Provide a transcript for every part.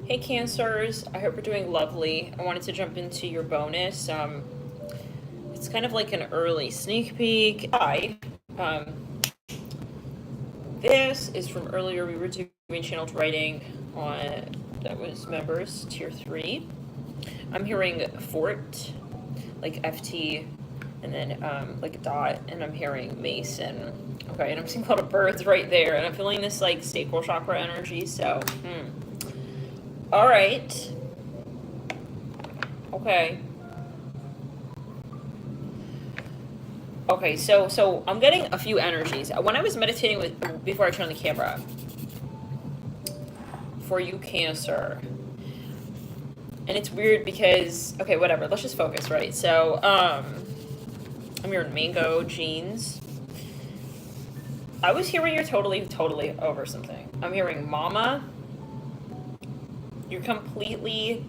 Hey Cancers, I hope you're doing lovely. I wanted to jump into your bonus. It's kind of like an early sneak peek. This is from earlier. We were doing channeled writing on, that was members, tier 3. I'm hearing fort, like FT, and then like a dot, and I'm hearing Mason. Okay, and I'm seeing a lot of birds right there, and I'm feeling this like sacral chakra energy, so, All right. Okay. Okay, so I'm getting a few energies. When I was meditating before I turned on the camera, for you Cancer, and it's weird because, okay, whatever, let's just focus, right? So, I'm hearing mango, jeans. I was hearing you're totally over something. I'm hearing mama. You're completely,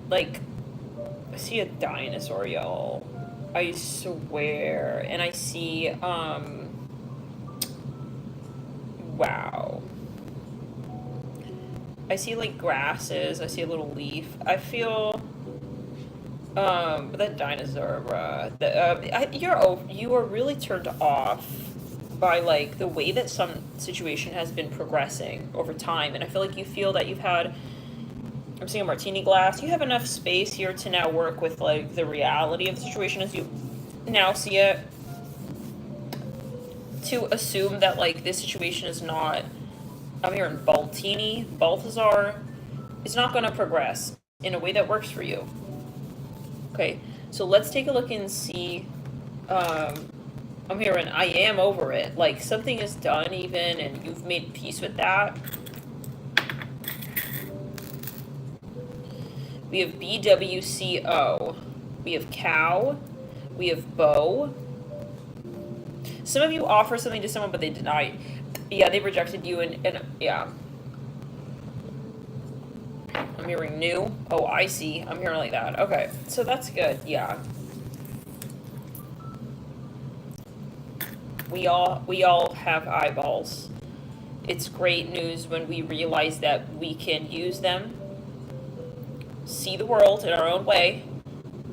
like, I see a dinosaur, y'all. I swear. And I see, wow. I see, like, grasses. I see a little leaf. I feel, but that dinosaur, you are really turned off by, like, the way that some situation has been progressing over time. And I feel like you feel that you've had, I'm seeing a martini glass, you have enough space here to now work with, like, the reality of the situation as you now see it, to assume that, like, this situation is not, I'm hearing Balthazar, is not going to progress in a way that works for you. Okay, so let's take a look and see, I'm hearing I am over it, like something is done even, and you've made peace with that. We have BWCO. We have cow. We have bow. Some of you offer something to someone, but they denied. Yeah, they rejected you, and yeah. I'm hearing new. Oh, I see. I'm hearing like that. Okay, so that's good. Yeah. We all have eyeballs. It's great news when we realize that we can use them, see the world in our own way,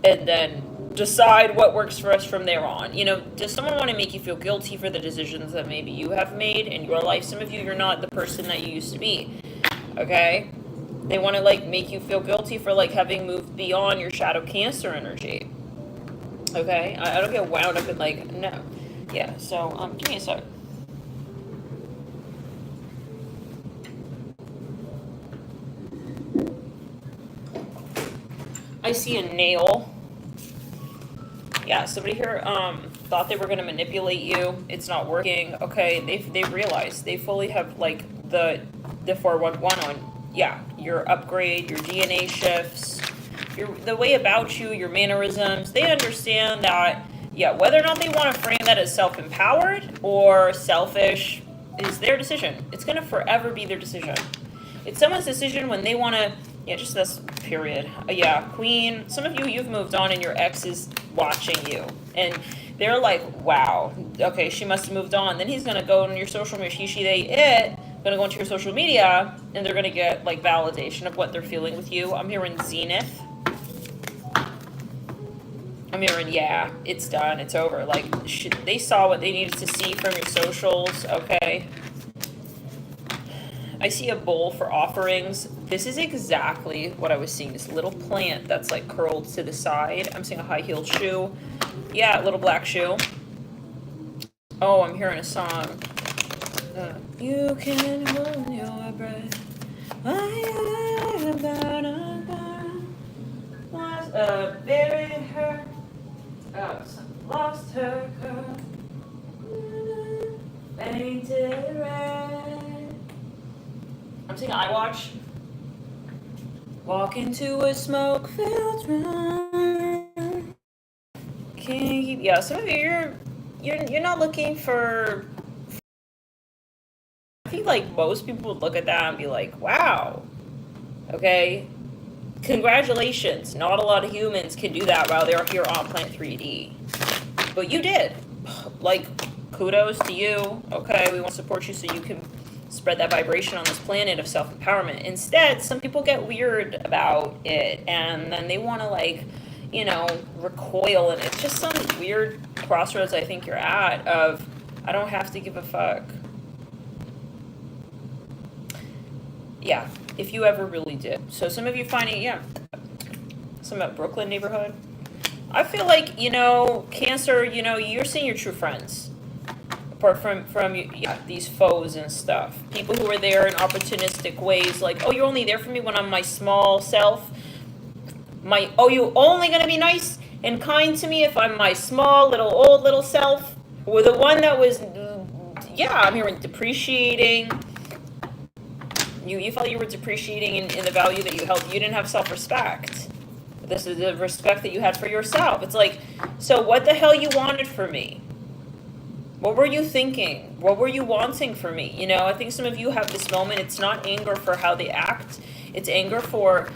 and then decide what works for us from there on. You know, does someone want to make you feel guilty for the decisions that maybe you have made in your life? Some of you, you're not the person that you used to be, okay? They want to, like, make you feel guilty for, like, having moved beyond your shadow Cancer energy, okay? I don't get wound up in, like, no. Yeah, so, give me a sec. I see a nail. Yeah, somebody here thought they were going to manipulate you. It's not working. Okay, they've realized. They fully have, like, the 411 on, yeah, your upgrade, your DNA shifts, the way about you, your mannerisms. They understand that, yeah, whether or not they want to frame that as self-empowered or selfish is their decision. It's going to forever be their decision. It's someone's decision when they want to, yeah, just this period. Yeah, Queen, some of you, you've moved on and your ex is watching you. And they're like, wow, okay, she must have moved on. Then he's going to go on your social media, going to go into your social media, and they're going to get, like, validation of what they're feeling with you. I'm hearing Zenith. I'm hearing, yeah, it's done, it's over. Like, they saw what they needed to see from your socials, okay? I see a bowl for offerings. This is exactly what I was seeing, this little plant that's, like, curled to the side. I'm seeing a high-heeled shoe. Yeah, little black shoe. Oh, I'm hearing a song. You can hold your breath. Buried her. Lost her girl. Painted red. I'm saying I watch. Walk into a smoke-filled room. Can't keep. Yeah, some of you, you're not looking for. I think, like, most people would look at that and be like, wow. Okay. Congratulations. Not a lot of humans can do that while they're here on Planet 3D. But you did. Like, kudos to you. Okay, we want to support you so you can spread that vibration on this planet of self-empowerment. Instead, some people get weird about it, and then they want to, like, you know, recoil, and it's just some weird crossroads I think you're at of, I don't have to give a fuck. Yeah, if you ever really did. So some of you finding, yeah, some of Brooklyn neighborhood. I feel like, you know, Cancer, you know, you're seeing your true friends. Apart from yeah, these foes and stuff. People who are there in opportunistic ways, like, oh, you're only there for me when I'm my small self. Oh, you only gonna be nice and kind to me if I'm my small, old little self? Or the one that was, yeah, I'm hearing depreciating. You felt you were depreciating in the value that you held. You didn't have self-respect. This is the respect that you had for yourself. It's like, so what the hell you wanted from me? What were you thinking? What were you wanting from me? You know, I think some of you have this moment. It's not anger for how they act. It's anger for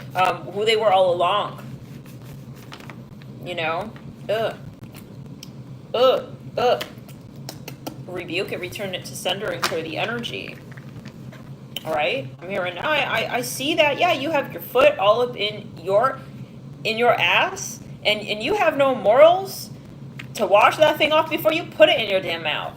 who they were all along. You know? Rebuke it, return it to sender, and clear the energy. All right? I'm hearing, I see that. Yeah, you have your foot all up in your ass, and you have no morals to wash that thing off before you put it in your damn mouth.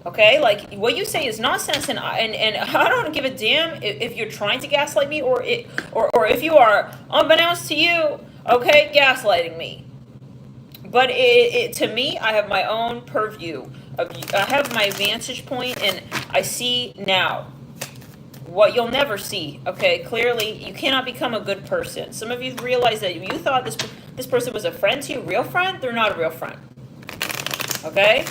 Okay, like, what you say is nonsense, and I don't give a damn if you're trying to gaslight me or if you are, unbeknownst to you, okay, gaslighting me. But to me, I have my own purview. I have my vantage point, and I see now what you'll never see. Okay, clearly, you cannot become a good person. Some of you realize that you thought this person was a friend to you, real friend. They're not a real friend. Okay.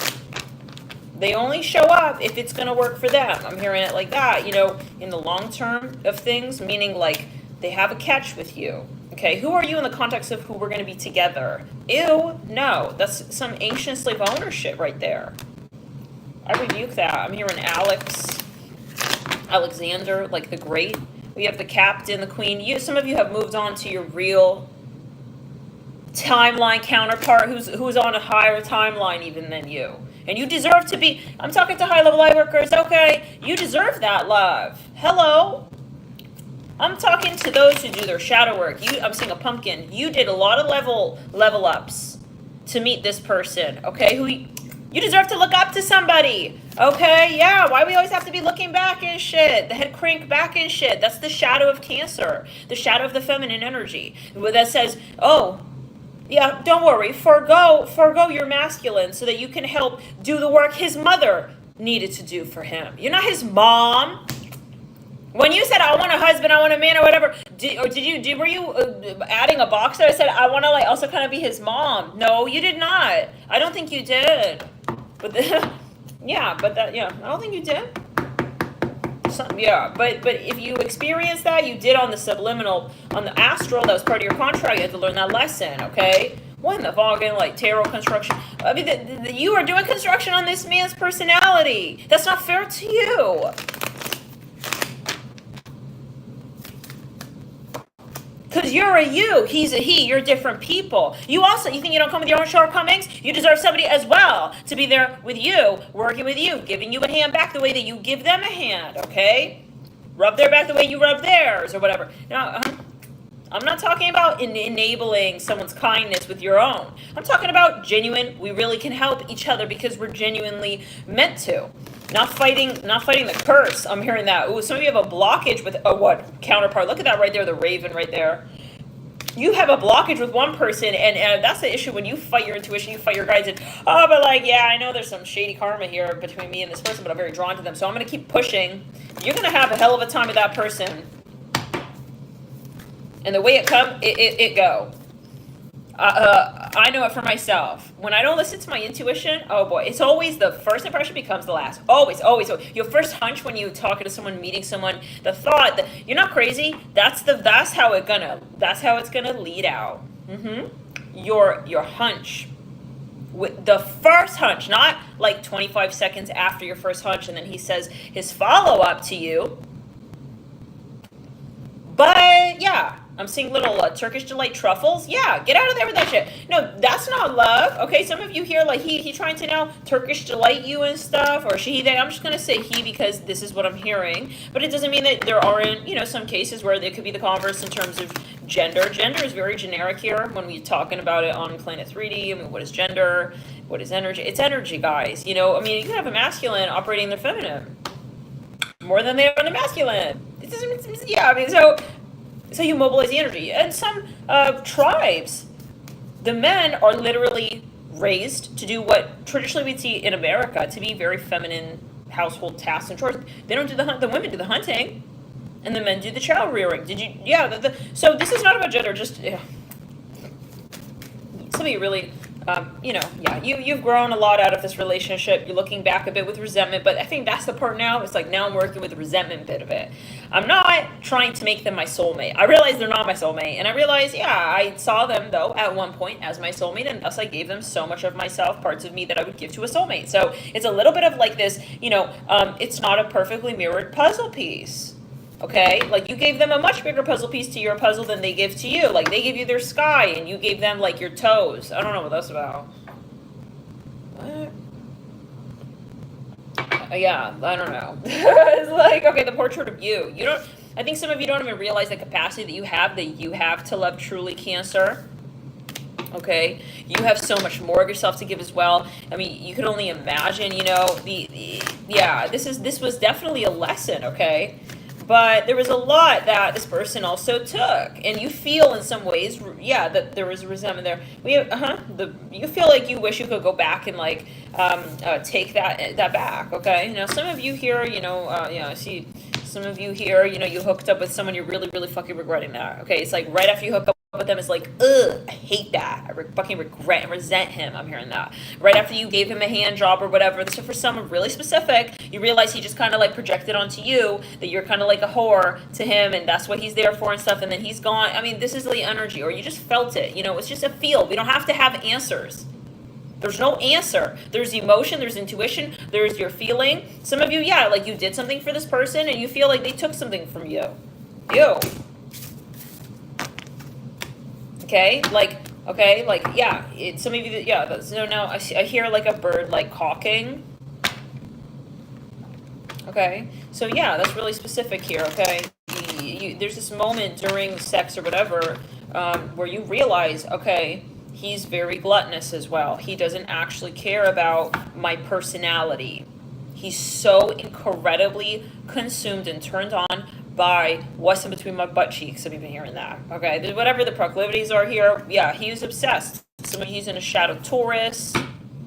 They only show up if it's going to work for them. I'm hearing it like that, you know, in the long term of things, meaning like they have a catch with you. Okay, who are you in the context of who we're going to be together? Ew, no, that's some ancient slave ownership right there. I rebuke that. I'm hearing Alexander, like the Great. We have the captain, the queen. Some of you have moved on to your real timeline counterpart who's on a higher timeline even than you. And you deserve to be, I'm talking to high-level light workers, okay? You deserve that love. Hello? I'm talking to those who do their shadow work. I'm seeing a pumpkin. You did a lot of level ups to meet this person, okay? You deserve to look up to somebody, okay? Yeah, why we always have to be looking back and shit? The head crank back and shit. That's the shadow of Cancer. The shadow of the feminine energy. That says, oh, yeah, don't worry, forego your masculine so that you can help do the work his mother needed to do for him. You're not his mom. When you said, I want a husband, I want a man, or whatever, were you adding a box there? I said, I want to like also kind of be his mom. No, you did not. I don't think you did. But I don't think you did. But if you experienced that, you did on the subliminal, on the astral, that was part of your contract. You had to learn that lesson, okay? What in the fucking, like, tarot construction? I mean, you are doing construction on this man's personality. That's not fair to you. Because you're a you, he's a he, you're different people. You think you don't come with your own shortcomings? You deserve somebody as well to be there with you, working with you, giving you a hand back the way that you give them a hand, okay? Rub their back the way you rub theirs, or whatever. Now, I'm not talking about enabling someone's kindness with your own. I'm talking about genuine, we really can help each other because we're genuinely meant to. Not fighting the curse. I'm hearing that. Ooh, some of you have a blockage with counterpart. Look at that right there, the raven right there. You have a blockage with one person, and that's the issue when you fight your intuition, you fight your guides, and but like, yeah, I know there's some shady karma here between me and this person, but I'm very drawn to them, so I'm gonna keep pushing. You're gonna have a hell of a time with that person. And the way it come, it go. I know it for myself. When I don't listen to my intuition, oh boy, it's always the first impression becomes the last. Always. Your first hunch when you talking to someone, meeting someone, the thought that you're not crazy. That's how it's gonna lead out. Your hunch, with the first hunch, not like 25 seconds after your first hunch, and then he says his follow up to you. But yeah. I'm seeing little Turkish delight truffles. Yeah, get out of there with that shit. No, that's not love. Okay, some of you here, like, he trying to now Turkish delight you and stuff, or she, they. I'm just going to say he because this is what I'm hearing. But it doesn't mean that there aren't, you know, some cases where there could be the converse in terms of gender. Gender is very generic here when we're talking about it on Planet 3D. I mean, what is gender? What is energy? It's energy, guys. You know, I mean, you can have a masculine operating their feminine more than they are in the masculine. It doesn't, yeah, I mean, so you mobilize the energy. And some tribes, the men are literally raised to do what traditionally we'd see in America to be very feminine household tasks and chores. They don't do the hunt. The women do the hunting, and the men do the child rearing. Did you? Yeah. So this is not about gender. Just some of you really. You know, yeah, you've grown a lot out of this relationship. You're looking back a bit with resentment, but I think that's the part now. It's like now I'm working with the resentment bit of it. I'm not trying to make them my soulmate. I realize they're not my soulmate, and I realize, yeah, I saw them though at one point as my soulmate, and thus I gave them so much of myself, parts of me that I would give to a soulmate. So it's a little bit of like this, you know, it's not a perfectly mirrored puzzle piece. Okay, like you gave them a much bigger puzzle piece to your puzzle than they give to you. Like they gave you their sky and you gave them like your toes. I don't know what that's about. What? Yeah, I don't know. It's like, okay, the portrait of you. You don't, I think some of you don't even realize the capacity that you have to love truly, Cancer. Okay, you have so much more of yourself to give as well. I mean, you can only imagine, you know, yeah, this was definitely a lesson, okay? But there was a lot that this person also took, and you feel in some ways, yeah, that there was a resentment there. You feel like you wish you could go back and like take that back. Okay, now some of you here, you know, yeah, I see some of you here, you know, you hooked up with someone, you're really, really fucking regretting that. Okay, it's like right after you hook up with them, it's like, ugh, I hate that. I fucking regret and resent him. I'm hearing that. Right after you gave him a hand job or whatever, this is for someone really specific. You realize he just kind of like projected onto you that you're kind of like a whore to him, and that's what he's there for and stuff, and then he's gone. I mean, this is the energy, or you just felt it. You know, it's just a feel. We don't have to have answers. There's no answer. There's emotion, there's intuition, there's your feeling. Some of you, yeah, like you did something for this person and you feel like they took something from you. Okay, like, yeah, some of you, yeah, so now I hear like a bird like caulking. Okay, so yeah, that's really specific here, okay? There's this moment during sex or whatever where you realize, okay, he's very gluttonous as well. He doesn't actually care about my personality. He's so incredibly consumed and turned on by what's in between my butt cheeks. I'm even hearing that. Okay, whatever the proclivities are here, yeah, he's obsessed. He's in a shadow Taurus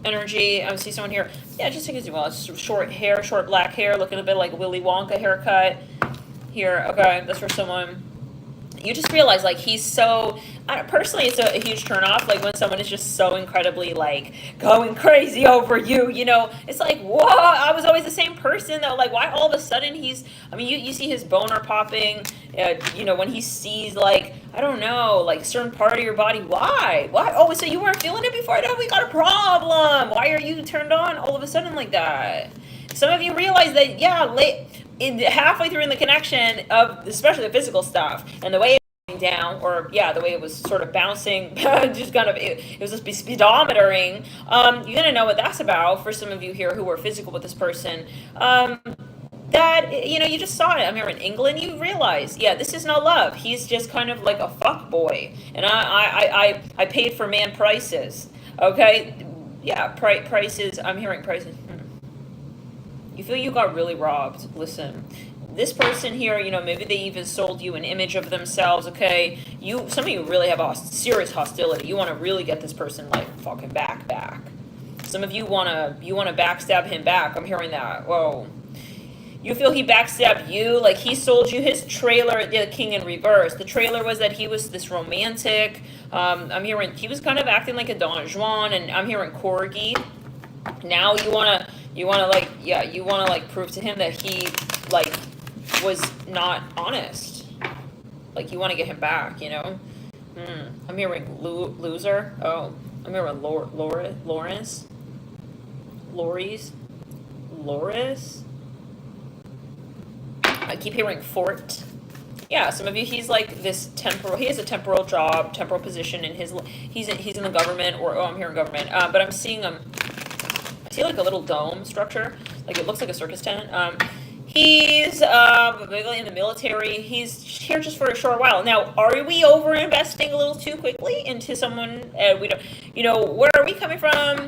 energy. I see someone here. Yeah, just take it as well. It's short hair, short black hair, looking a bit like Willy Wonka haircut here. Okay, that's for someone. You just realize, like, he's so, personally, it's a huge turnoff, like, when someone is just so incredibly, like, going crazy over you, you know, it's like, whoa, I was always the same person, though, like, why all of a sudden he's, I mean, you see his boner popping, you know, when he sees, like, I don't know, like, certain part of your body, why, oh, so you weren't feeling it before? No, we got a problem, why are you turned on all of a sudden like that? Some of you realize that, yeah, halfway through in the connection of especially the physical stuff and the way it was down, or yeah, the way it was sort of bouncing, just kind of it was just speedometering. You're gonna know what that's about for some of you here who were physical with this person. That, you know, you just saw it. I'm here in England. You realize, yeah, this is not love. He's just kind of like a fuck boy, and I paid for man prices. Okay, yeah, prices. I'm hearing prices. You feel you got really robbed. Listen, this person here, you know, maybe they even sold you an image of themselves, okay? Some of you really have a serious hostility. You want to really get this person, like, fucking back. Some of you want to backstab him back. I'm hearing that. Whoa. You feel he backstabbed you, like he sold you his trailer, the King in reverse. The trailer was that he was this romantic. I'm hearing he was kind of acting like a Don Juan, and I'm hearing corgi. Now you wanna like, yeah, you wanna like prove to him that he like was not honest. Like you wanna get him back, you know? I'm hearing loser. Oh, I'm hearing Loris. I keep hearing fort. Yeah, some of you, he's like this temporal, he has a temporal job, temporal position in his, he's in the government, or, oh, I'm here in government, but I'm seeing I see like a little dome structure, like it looks like a circus tent. He's in the military. He's here just for a short while. Now, are we over investing a little too quickly into someone? We don't, where are we coming from?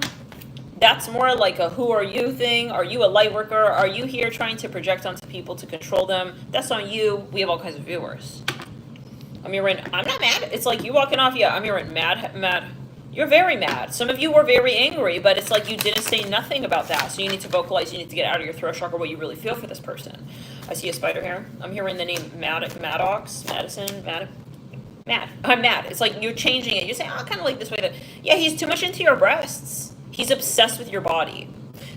That's more like a who are you thing. Are you a light worker? Are you here trying to project onto people to control them? That's on you. We have all kinds of viewers. I'm not mad. It's like you walking off. Yeah, I'm mad. You're very mad. Some of you were very angry, but it's like you didn't say nothing about that. So you need to vocalize. You need to get out of your throat chakra what you really feel for this person. I see a spider here. I'm hearing the name Madison. I'm mad. It's like you're changing it. You're saying, oh, kind of like this way. Yeah, he's too much into your breasts. He's obsessed with your body.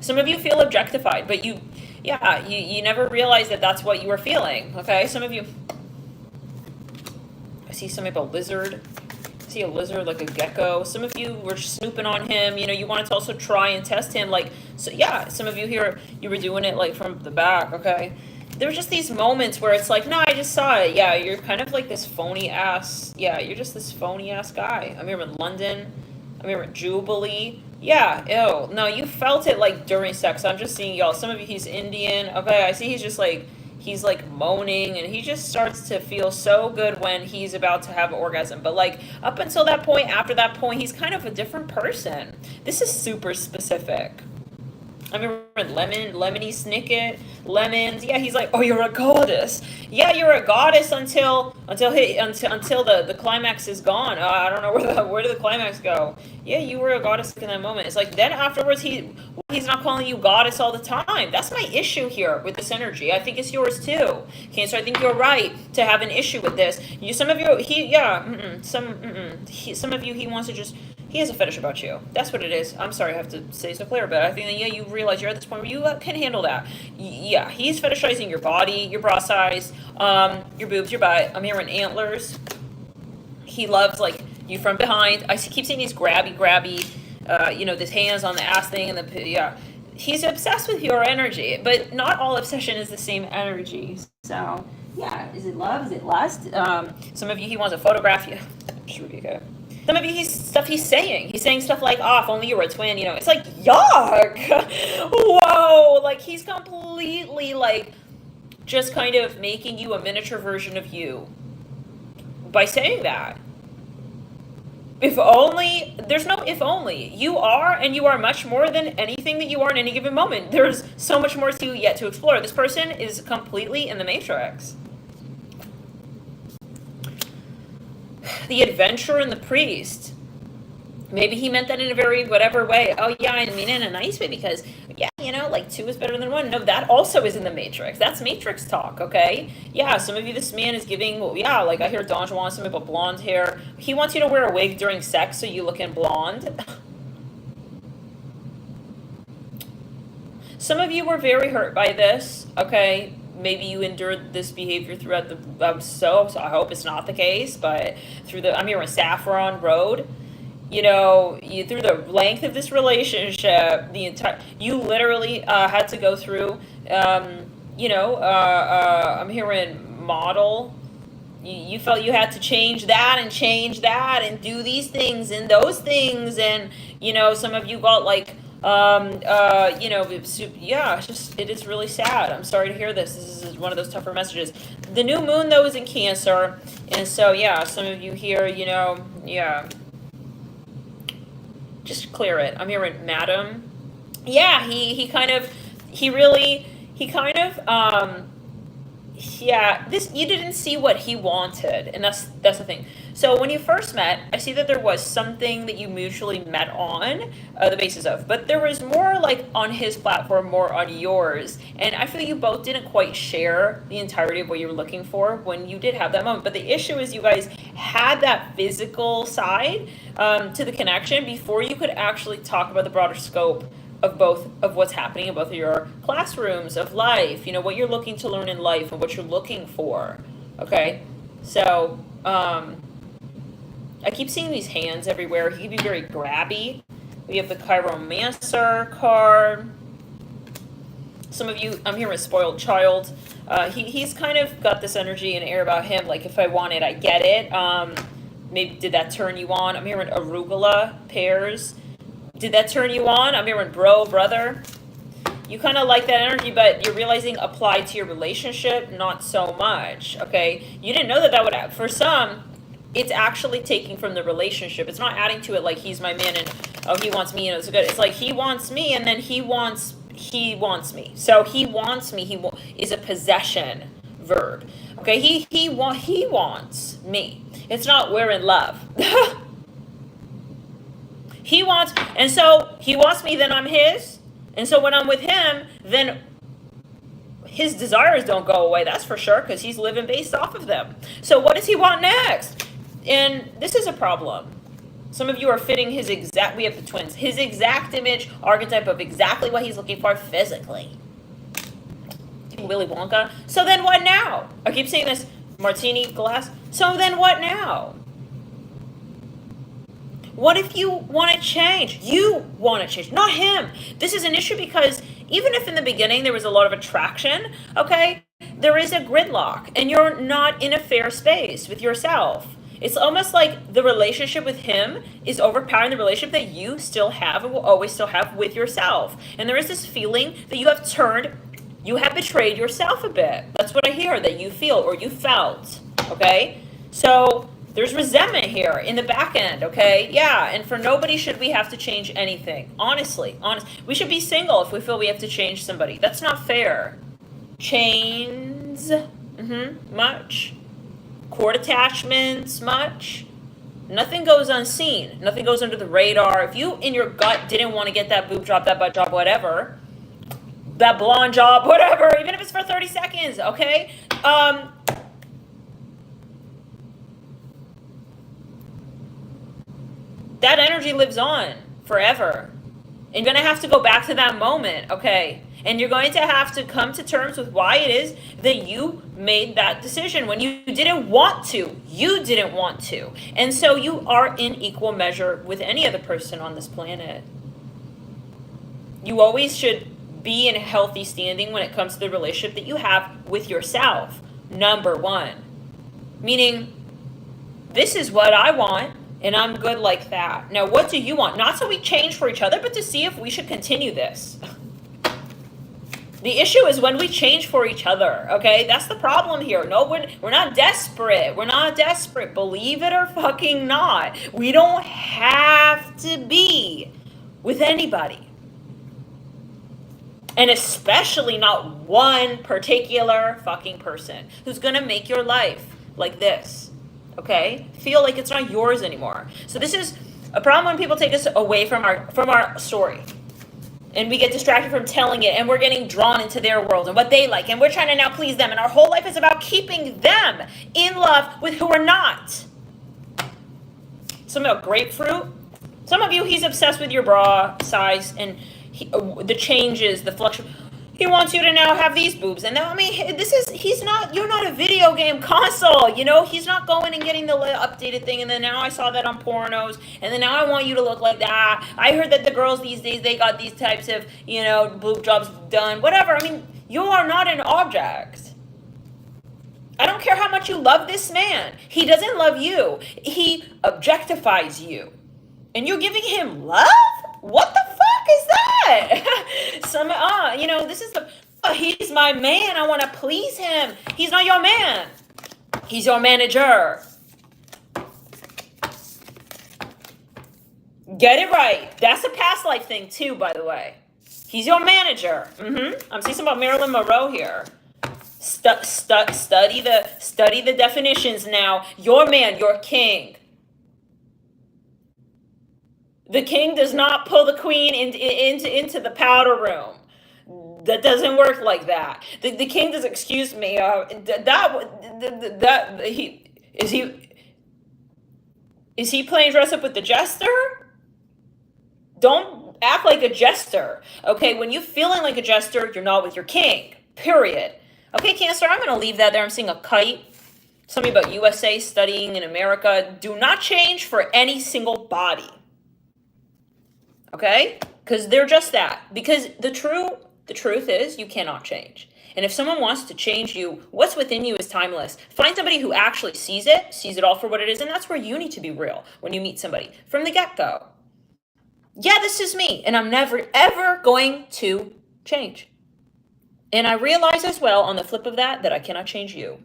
Some of you feel objectified, but you never realized that that's what you were feeling. Okay, some of you. I see something about lizard. See a lizard, like a gecko. Some of you were snooping on him. You wanted to also try and test him. Like, so yeah, some of you here, you were doing it like from the back, okay? There were just these moments where it's like, no, I just saw it. Yeah, you're kind of like this phony ass. Yeah, you're just this phony ass guy. I'm here in London. I'm here in Jubilee. Yeah, ew. No, you felt it like during sex. I'm just seeing y'all. Some of you, he's Indian. Okay, I see he's just like, he's like moaning, and he just starts to feel so good when he's about to have an orgasm. But like up until that point, after that point, he's kind of a different person. This is super specific. I mean, lemony snicket, lemons. Yeah, he's like, oh, you're a goddess. Yeah, you're a goddess until the climax is gone. I don't know where did the climax go? Yeah, you were a goddess in that moment. It's like then afterwards he's not calling you goddess all the time. That's my issue here with this energy. I think it's yours too. Cancer, I think you're right to have an issue with this. Some of you, some of you, he wants to just. He has a fetish about you. That's what it is. I'm sorry I have to say so clear, but I think that, yeah, you realize you're at this point where you can handle that. Yeah, he's fetishizing your body, your bra size, your boobs, your butt. I'm hearing antlers. He loves, like, you from behind. I keep seeing these grabby, this hands on the ass thing, and yeah. He's obsessed with your energy, but not all obsession is the same energy. So, yeah, is it love? Is it lust? Some of you, he wants to photograph you. Okay. Some of you, he's saying stuff like, oh, if only you were a twin, it's like, yuck. Whoa, like he's completely like just kind of making you a miniature version of you by saying that. If only, there's no if only. You are, and you are much more than anything that you are in any given moment. There's so much more to yet to explore. This person is completely in the matrix. The adventurer and the priest. Maybe he meant that in a very whatever way. Oh yeah, I mean in a nice way because like 2 is better than 1. No, that also is in the matrix. That's matrix talk, okay? Yeah, some of you, this man is giving, like I hear Don Juan, something about blonde hair. He wants you to wear a wig during sex so you look in blonde. Some of you were very hurt by this, okay? Maybe you endured this behavior throughout so I hope it's not the case, but I'm here on Saffron Road, you through the length of this relationship, you literally had to go through, I'm hearing model, you felt you had to change that and do these things and those things, and, some of you got like, it is really sad. I'm sorry to hear this. This is one of those tougher messages. The new moon, though, is in Cancer. And so, yeah, some of you here, just clear it. I'm hearing Madam. Yeah, you didn't see what he wanted. And that's the thing. So when you first met, I see that there was something that you mutually met on the basis of, but there was more like on his platform, more on yours. And I feel you both didn't quite share the entirety of what you were looking for when you did have that moment. But the issue is you guys had that physical side to the connection before you could actually talk about the broader scope of what's happening in both of your classrooms of life, what you're looking to learn in life and what you're looking for. Okay. So, I keep seeing these hands everywhere. He can be very grabby. We have the Chiromancer card. Some of you, I'm hearing a spoiled child. He's kind of got this energy and air about him, like if I want it, I get it. Maybe did that turn you on? I'm hearing arugula, pears. Did that turn you on? I'm hearing bro, brother. You kind of like that energy, but you're realizing applied to your relationship, not so much, okay? You didn't know that that would, for some, it's actually taking from the relationship. It's not adding to it like he's my man and, oh, he wants me and it's good. It's like he wants me and then he wants me. So he wants me, is a possession verb, okay? He wants me. It's not we're in love. He wants, and so he wants me, then I'm his. And so when I'm with him, then his desires don't go away, that's for sure, because he's living based off of them. So what does he want next? And this is a problem. Some of you are fitting his exact, we have the twins, his exact image, archetype of exactly what he's looking for physically. Willy Wonka. So then what now? I keep saying this, martini glass. So then what now? What if you want to change? You want to change, not him. This is an issue because even if in the beginning there was a lot of attraction, okay, there is a gridlock and you're not in a fair space with yourself. It's almost like the relationship with him is overpowering the relationship that you still have and will always still have with yourself. And there is this feeling that you have betrayed yourself a bit. That's what I hear that you feel or you felt, okay? So there's resentment here in the back end, okay? Yeah, and for nobody should we have to change anything. Honestly. We should be single if we feel we have to change somebody. That's not fair. Chains, much. Cord attachments, much. Nothing goes unseen. Nothing goes under the radar. If you in your gut didn't want to get that boob job, that butt job, whatever, that blonde job, whatever, even if it's for 30 seconds, okay? That energy lives on forever. And you're going to have to go back to that moment, okay? And you're going to have to come to terms with why it is that you made that decision when you didn't want to. You didn't want to. And so you are in equal measure with any other person on this planet. You always should be in a healthy standing when it comes to the relationship that you have with yourself. Number one. Meaning, this is what I want. And I'm good like that. Now, what do you want? Not so we change for each other, but to see if we should continue this. The issue is when we change for each other, okay? That's the problem here. No, we're not desperate. We're not desperate. Believe it or fucking not. We don't have to be with anybody. And especially not one particular fucking person who's going to make your life like this. Okay? Feel like it's not yours anymore. So this is a problem when people take us away from our story. And we get distracted from telling it, and we're getting drawn into their world and what they like, and we're trying to now please them, and our whole life is about keeping them in love with who we're not. Some of grapefruit. Some of you, he's obsessed with your bra size and the changes, the fluctuation. He wants you to now have these boobs. And now, I mean, you're not a video game console, you know? He's not going and getting the updated thing, and then now I saw that on pornos, and then now I want you to look like that. I heard that the girls these days, they got these types of, boob jobs done, whatever. I mean, you are not an object. I don't care how much you love this man. He doesn't love you. He objectifies you. And you're giving him love? What the fuck is that? This is he's my man. I want to please him. He's not your man. He's your manager. Get it right. That's a past life thing too, by the way. He's your manager. I'm seeing something about Marilyn Monroe here. Study the definitions now. Your man, your king. The king does not pull the queen into the powder room. That doesn't work like that. The king does. Excuse me. Is he playing dress up with the jester? Don't act like a jester. Okay, when you're feeling like a jester, you're not with your king. Period. Okay, Cancer. I'm going to leave that there. I'm seeing a kite. Something about USA studying in America. Do not change for any single body. Okay? Because they're just that. Because the true The truth is, you cannot change. And if someone wants to change you, what's within you is timeless. Find somebody who actually sees it all for what it is, and that's where you need to be real when you meet somebody from the get-go. Yeah, this is me, and I'm never, ever going to change. And I realize as well, on the flip of that I cannot change you.